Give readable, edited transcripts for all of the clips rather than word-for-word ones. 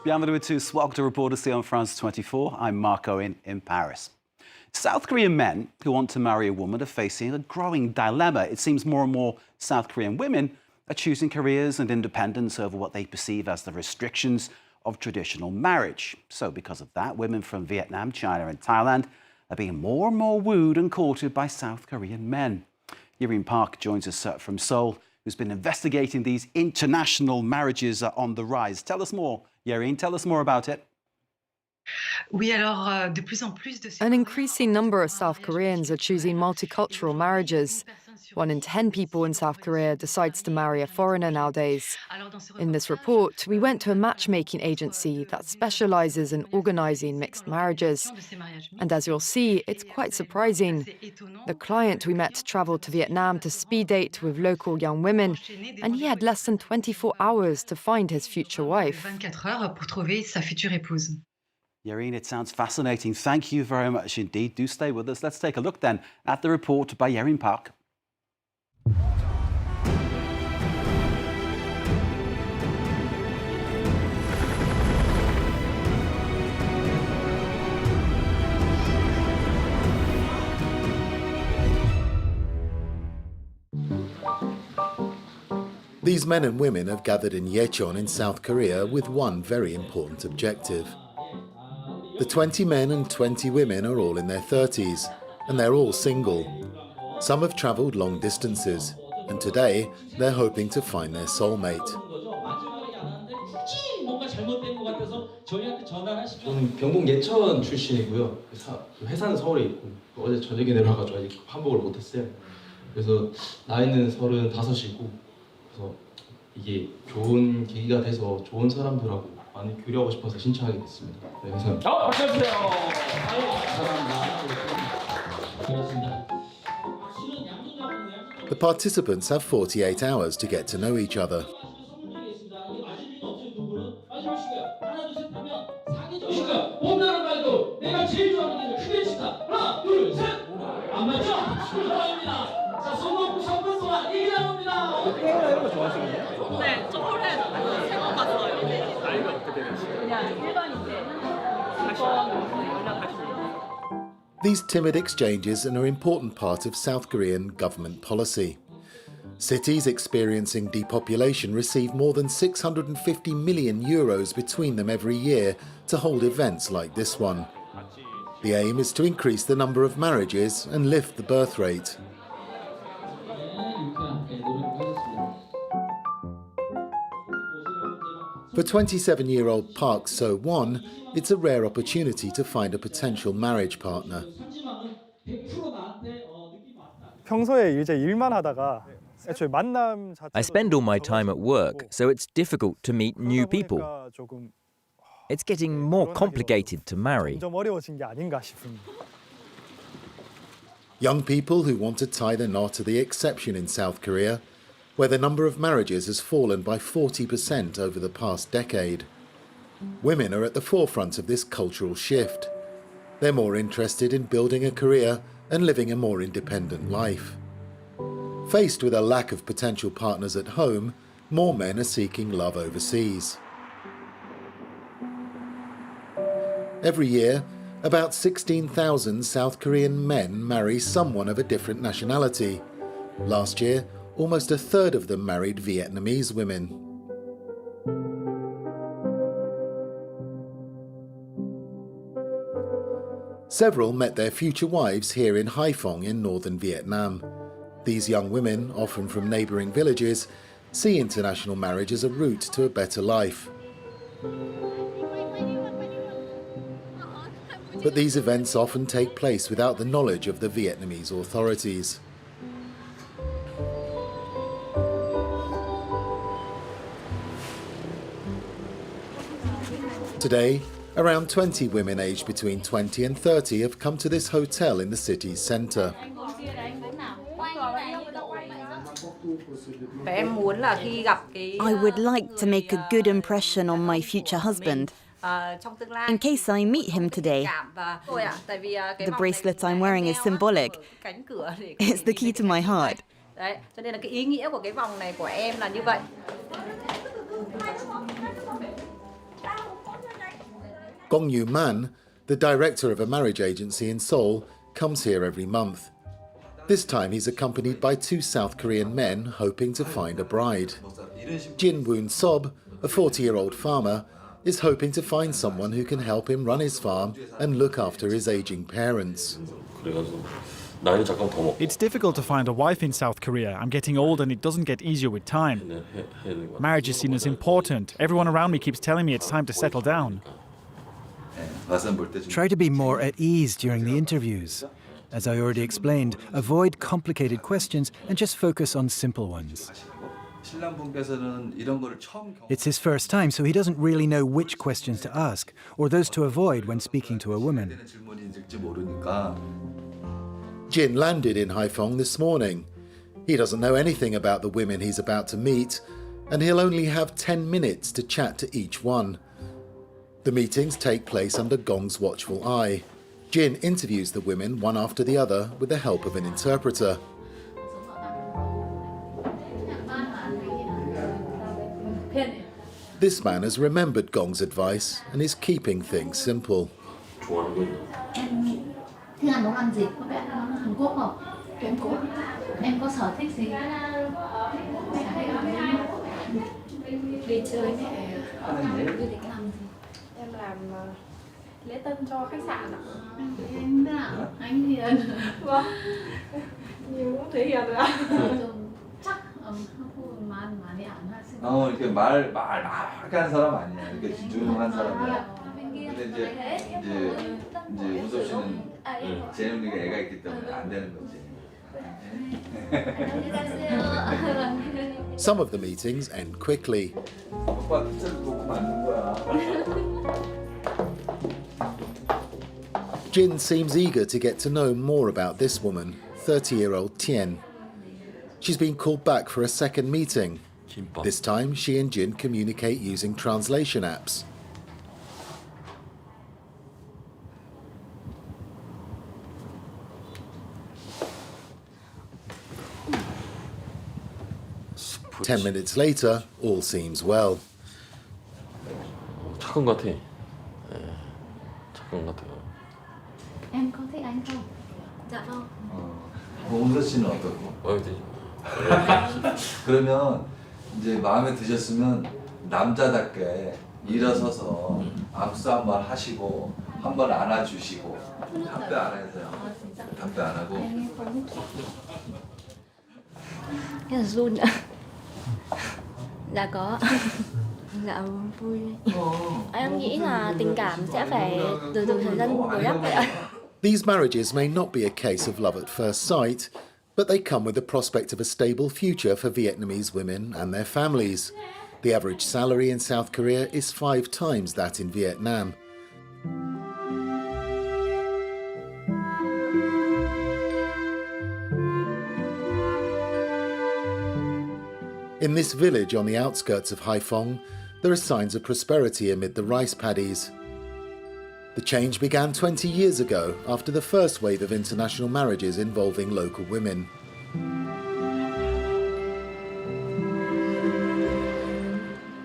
Bienvenue to Swag to Reporter on France 24. I'm Mark Owen in Paris. South Korean men who want to marry a woman are facing a growing dilemma. It seems more and more South Korean women are choosing careers and independence over what they perceive as the restrictions of traditional marriage. So because of that, women from Vietnam, China and Thailand are being more and more wooed and courted by South Korean men. Yireen Park joins us from Seoul, who's been investigating these international marriages on the rise. Tell us more, Yireen. Tell us more about it. An increasing number of South Koreans are choosing multicultural marriages. 1 in 10 people in South Korea decides to marry a foreigner nowadays. In this report, we went to a matchmaking agency that specializes in organizing mixed marriages. And as you'll see, it's quite surprising. The client we met traveled to Vietnam to speed date with local young women, and he had less than 24 hours to find his future wife. Yireen, it sounds fascinating. Thank you very much indeed. Do stay with us. Let's take a look then at the report by Yireen Park. These men and women have gathered in Yecheon in South Korea with one very important objective. The 20 men and 20 women are all in their 30s, and they're all single. Some have travelled long distances, and today they're hoping to find their soulmate. 저는 경북 예천 출신이고요. 회사는 서울에 있고 어제 저녁에 내려가지고 아직 환복을 못했어요. 그래서 나이는 35이고 그래서 이게 좋은 계기가 돼서 좋은 사람들하고 많이 교류하고 싶어서 신청하게 됐습니다. 네, 감사합니다. 박수 주세요. 감사합니다. The participants have 48 hours to get to know each other. These timid exchanges are an important part of South Korean government policy. Cities experiencing depopulation receive more than 650 million euros between them every year to hold events like this one. The aim is to increase the number of marriages and lift the birth rate. For 27-year-old Park So-won, it's a rare opportunity to find a potential marriage partner. I spend all my time at work, so it's difficult to meet new people. It's getting more complicated to marry. Young people who want to tie the knot are the exception in South Korea, where the number of marriages has fallen by 40% over the past decade. Women are at the forefront of this cultural shift. They're more interested in building a career and living a more independent life. Faced with a lack of potential partners at home, more men are seeking love overseas. Every year, about 16,000 South Korean men marry someone of a different nationality. Last year, almost a third of them married Vietnamese women. Several met their future wives here in Haiphong in northern Vietnam. These young women, often from neighbouring villages, see international marriage as a route to a better life. But these events often take place without the knowledge of the Vietnamese authorities. Today, around 20 women aged between 20 and 30 have come to this hotel in the city's centre. I would like to make a good impression on my future husband. In case I meet him today. The bracelet I'm wearing is symbolic. It's the key to my heart. Gong-Yu Man, the director of a marriage agency in Seoul, comes here every month. This time he's accompanied by 2 South Korean men hoping to find a bride. Jin Woon-sob, a 40-year-old farmer, is hoping to find someone who can help him run his farm and look after his aging parents. It's difficult to find a wife in South Korea. I'm getting old and it doesn't get easier with time. Marriage is seen as important. Everyone around me keeps telling me it's time to settle down. Try to be more at ease during the interviews. As I already explained, avoid complicated questions and just focus on simple ones. It's his first time, so he doesn't really know which questions to ask or those to avoid when speaking to a woman. Jin landed in Haiphong this morning. He doesn't know anything about the women he's about to meet, and he'll only have 10 minutes to chat to each one. The meetings take place under Gong's watchful eye. Jin interviews the women one after the other with the help of an interpreter. This man has remembered Gong's advice and is keeping things simple. Thích ăn món ăn gì? Có bé ăn Hàn Quốc không? Em cũng. Em có sở thích gì? Mẹ hay đi chơi mẹ dự định làm gì? Em làm lễ tân cho khách sạn ạ. Em nào? Anh Hiền. Vâng. Nhiều cũng thấy Hiền rồi ạ. chắc 많이 안 하시는. 이렇게 말 하게 하는 사람 아니야. 이렇게 조용한 사람이야. 근데 이제 우섭 씨는 재능력이 애가 있기 때문에 안 되는 거지. Some of the meetings end quickly. 오빠 피자를 보고 만든 거야. Jin seems eager to get to know more about this woman, 30-year-old Tien. She's been called back for a second meeting. This time, she and Jin communicate using translation apps. Ten minutes later, all seems well. 착한 것 같아. 착한 것 같아요. Em có thích anh không? Dạ vâng. 우섭 씨는 어떻고? 그러면 이제 마음에 드셨으면 남자답게 일어서서 악수 한번 하시고 한번 안아주시고 답변 안 해서요. 답변 안 하고. Rất là run ạ. Dạ có. Dạ vui. Em nghĩ là tình cảm sẽ phải từ thời gian bồi đắp vậy ạ. These marriages may not be a case of love at first sight, but they come with the prospect of a stable future for Vietnamese women and their families. The average salary in South Korea is 5 times that in Vietnam. In this village on the outskirts of Haiphong, there are signs of prosperity amid the rice paddies. The change began 20 years ago after the first wave of international marriages involving local women.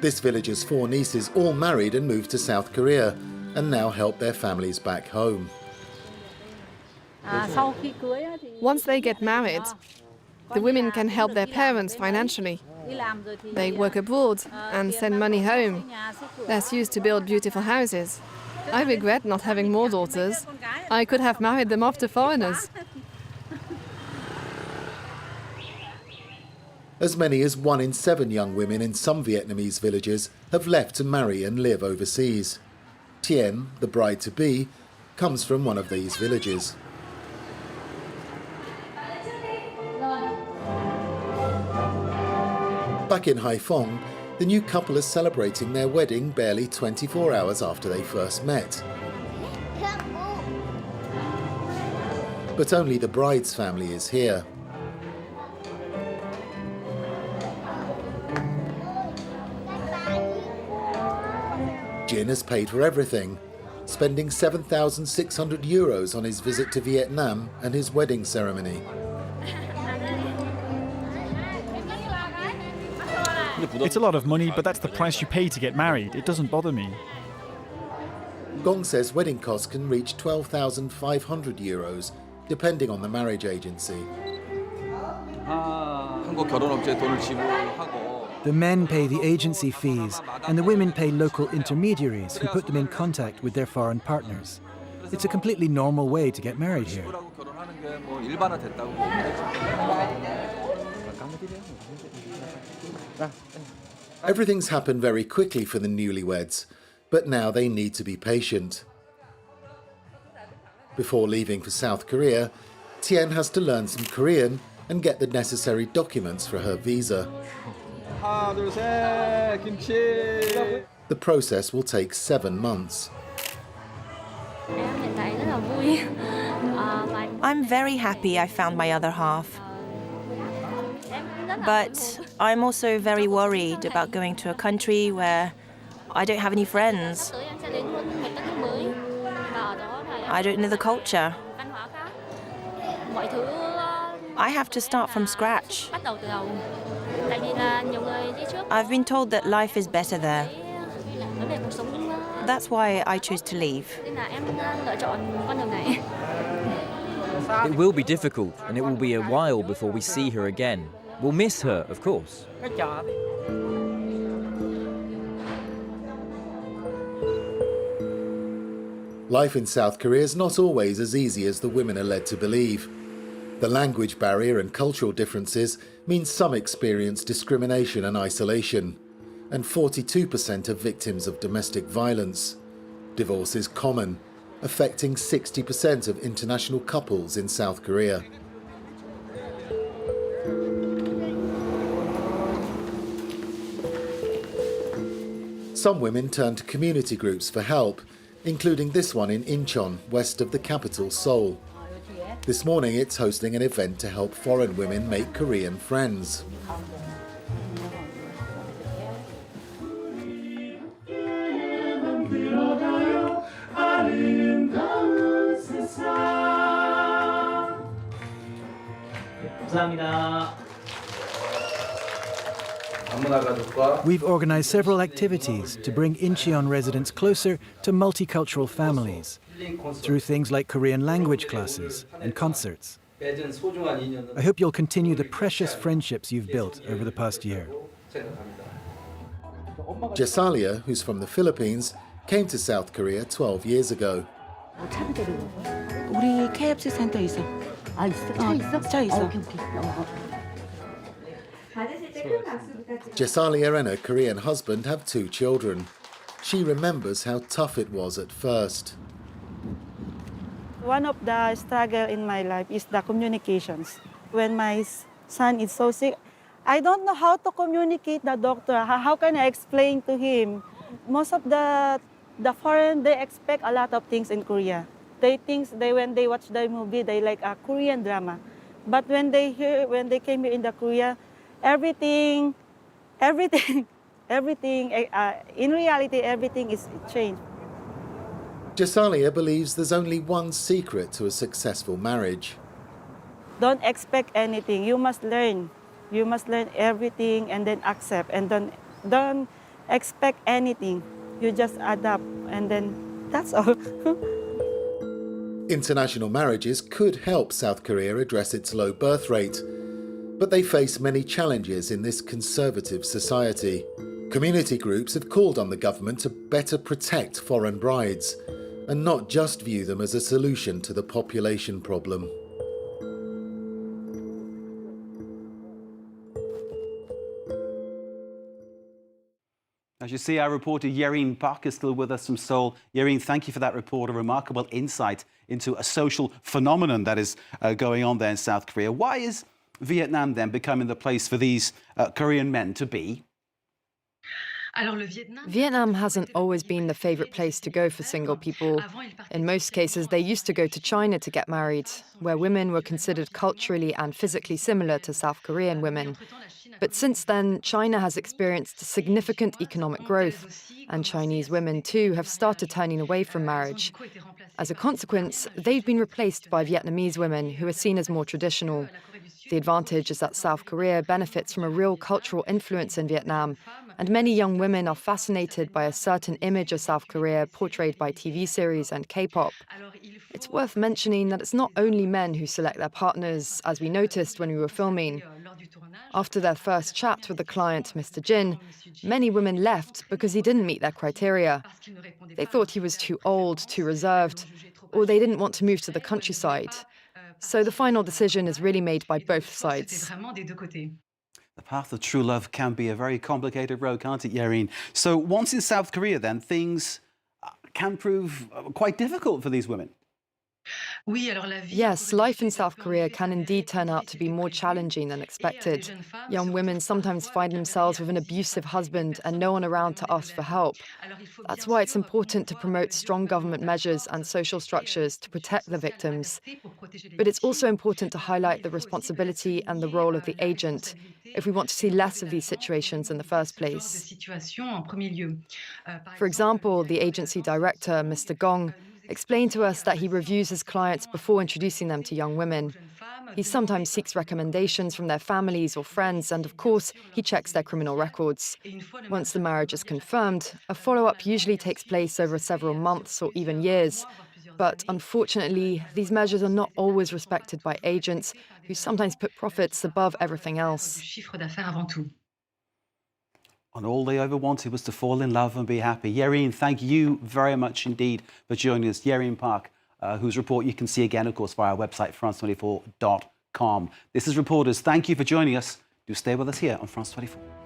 This village's 4 nieces all married and moved to South Korea and now help their families back home. Once they get married, the women can help their parents financially. They work abroad and send money home. That's used to build beautiful houses. I regret not having more daughters. I could have married them off to foreigners. As many as 1 in 7 young women in some Vietnamese villages have left to marry and live overseas. Tien, the bride-to-be, comes from one of these villages. Back in Haiphong, the new couple is celebrating their wedding barely 24 hours after they first met. But only the bride's family is here. Jin has paid for everything, spending 7,600 euros on his visit to Vietnam and his wedding ceremony. It's a lot of money, but that's the price you pay to get married. It doesn't bother me. Gong says wedding costs can reach €12,500, depending on the marriage agency. 한국 결혼업체에 돈을 지불하고 The men pay the agency fees, and the women pay local intermediaries who put them in contact with their foreign partners. It's a completely normal way to get married here. 결혼하는 게 뭐 일반화됐다고 보면 되죠. Everything's happened very quickly for the newlyweds, but now they need to be patient. Before leaving for South Korea, Tien has to learn some Korean and get the necessary documents for her visa. 하나, 둘, 셋, 김치. The process will take 7 months. I'm very happy I found my other half. But I'm also very worried about going to a country where I don't have any friends. I don't know the culture. I have to start from scratch. I've been told that life is better there. That's why I choose to leave. It will be difficult, and it will be a while before we see her again. We'll miss her, of course. Life in South Korea is not always as easy as the women are led to believe. The language barrier and cultural differences mean some experience discrimination and isolation, and 42% are victims of domestic violence. Divorce is common, affecting 60% of international couples in South Korea. Some women turn to community groups for help, including this one in Incheon, west of the capital, Seoul. This morning it's hosting an event to help foreign women make Korean friends. We've organized several activities to bring Incheon residents closer to multicultural families through things like Korean language classes and concerts. I hope you'll continue the precious friendships you've built over the past year. Jesalia, who's from the Philippines, came to South Korea 12 years ago. 우리 KFC 센터 있어. 아, 있어? 차 있어? 차 있어. Jesalia and her Korean husband have 2 children. She remembers how tough it was at first. One of the struggles in my life is the communications. When my son is so sick, I don't know how to communicate the doctor. How can I explain to him? Most of the foreign, they expect a lot of things in Korea. They think when they watch the movie, they like a Korean drama. But when they came here in the Korea, everything, in reality, everything is changed. Jesalia believes there's only one secret to a successful marriage. Don't expect anything. You must learn. You must learn everything and then accept. And don't expect anything. You just adapt, and then that's all. International marriages could help South Korea address its low birth rate, but they face many challenges in this conservative society. Community groups have called on the government to better protect foreign brides and not just view them as a solution to the population problem. As you see, our reporter Yerine Park is still with us from Seoul. Yerine, thank you for that report, a remarkable insight into a social phenomenon that is going on there in South Korea. Why is Vietnam then becoming the place for these Korean men to be? Vietnam hasn't always been the favorite place to go for single people. In most cases, they used to go to China to get married, where women were considered culturally and physically similar to South Korean women. But since then, China has experienced significant economic growth, and Chinese women, too, have started turning away from marriage. As a consequence, they've been replaced by Vietnamese women who are seen as more traditional. The advantage is that South Korea benefits from a real cultural influence in Vietnam, And many young women are fascinated by a certain image of South Korea portrayed by TV series and K-pop. It's worth mentioning that it's not only men who select their partners, as we noticed when we were filming. After their first chat with the client, Mr. Jin, many women left because he didn't meet their criteria. They thought he was too old, too reserved, or they didn't want to move to the countryside. So the final decision is really made by both sides. The path of true love can be a very complicated road, can't it, Yerin? So once in South Korea, then, things can prove quite difficult for these women. Yes, life in South Korea can indeed turn out to be more challenging than expected. Young women sometimes find themselves with an abusive husband and no one around to ask for help. That's why it's important to promote strong government measures and social structures to protect the victims. But it's also important to highlight the responsibility and the role of the agent if we want to see less of these situations in the first place. For example, the agency director, Mr. Gong, explained to us that he reviews his clients before introducing them to young women. He sometimes seeks recommendations from their families or friends, and of course, he checks their criminal records. Once the marriage is confirmed, a follow-up usually takes place over several months or even years. But unfortunately, these measures are not always respected by agents, who sometimes put profits above everything else. And all they ever wanted was to fall in love and be happy. Yerin, thank you very much indeed for joining us. Yerin Park, whose report you can see again, of course, via our website, france24.com. This is Reporters. Thank you for joining us. Do stay with us here on France 24.